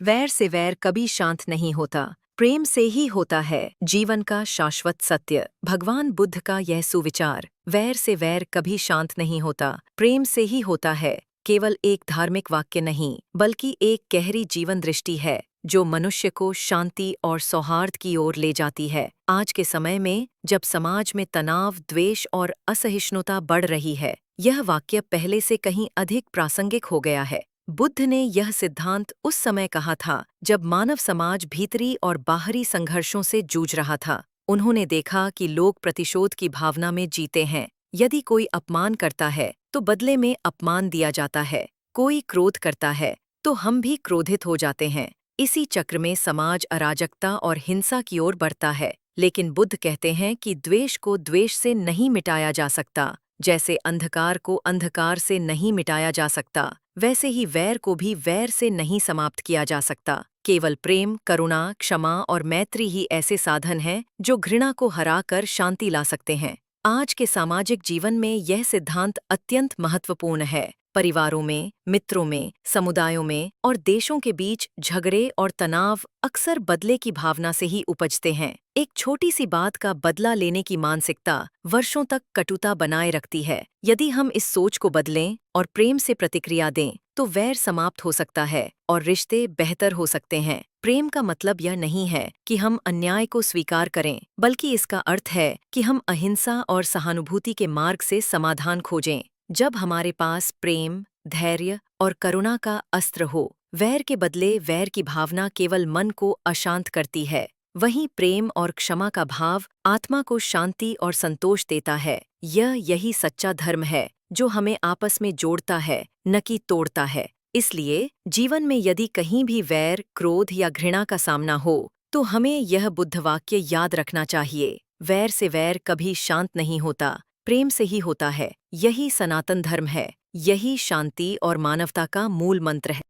वैर से वैर कभी शांत नहीं होता, प्रेम से ही होता है जीवन का शाश्वत सत्य। भगवान बुद्ध का यह सुविचार, वैर से वैर कभी शांत नहीं होता, प्रेम से ही होता है, केवल एक धार्मिक वाक्य नहीं बल्कि एक गहरी जीवन दृष्टि है जो मनुष्य को शांति और सौहार्द की ओर ले जाती है। आज के समय में जब समाज में तनाव, द्वेष और असहिष्णुता बढ़ रही है, यह वाक्य पहले से कहीं अधिक प्रासंगिक हो गया है। बुद्ध ने यह सिद्धांत उस समय कहा था जब मानव समाज भीतरी और बाहरी संघर्षों से जूझ रहा था। उन्होंने देखा कि लोग प्रतिशोध की भावना में जीते हैं। यदि कोई अपमान करता है तो बदले में अपमान दिया जाता है, कोई क्रोध करता है तो हम भी क्रोधित हो जाते हैं। इसी चक्र में समाज अराजकता और हिंसा की ओर बढ़ता है। लेकिन बुद्ध कहते हैं कि द्वेष को द्वेष से नहीं मिटाया जा सकता, जैसे अंधकार को अंधकार से नहीं मिटाया जा सकता, वैसे ही वैर को भी वैर से नहीं समाप्त किया जा सकता। केवल प्रेम, करुणा, क्षमा और मैत्री ही ऐसे साधन हैं जो घृणा को हराकर शांति ला सकते हैं। आज के सामाजिक जीवन में यह सिद्धांत अत्यंत महत्वपूर्ण है। परिवारों में, मित्रों में, समुदायों में और देशों के बीच झगड़े और तनाव अक्सर बदले की भावना से ही उपजते हैं। एक छोटी सी बात का बदला लेने की मानसिकता वर्षों तक कटुता बनाए रखती है। यदि हम इस सोच को बदलें और प्रेम से प्रतिक्रिया दें, तो वैर समाप्त हो सकता है और रिश्ते बेहतर हो सकते हैं। प्रेम का मतलब यह नहीं है कि हम अन्याय को स्वीकार करें, बल्कि इसका अर्थ है कि हम अहिंसा और सहानुभूति के मार्ग से समाधान खोजें। जब हमारे पास प्रेम, धैर्य और करुणा का अस्त्र हो, वैर के बदले वैर की भावना केवल मन को अशांत करती है। वहीं प्रेम और क्षमा का भाव आत्मा को शांति और संतोष देता है। यही सच्चा धर्म है जो हमें आपस में जोड़ता है, न कि तोड़ता है। इसलिए जीवन में यदि कहीं भी वैर, क्रोध या घृणा का सामना हो, तो हमें यह बुद्ध वाक्य याद रखना चाहिए, वैर से वैर कभी शांत नहीं होता, प्रेम से ही होता है। यही सनातन धर्म है, यही शांति और मानवता का मूल मंत्र है।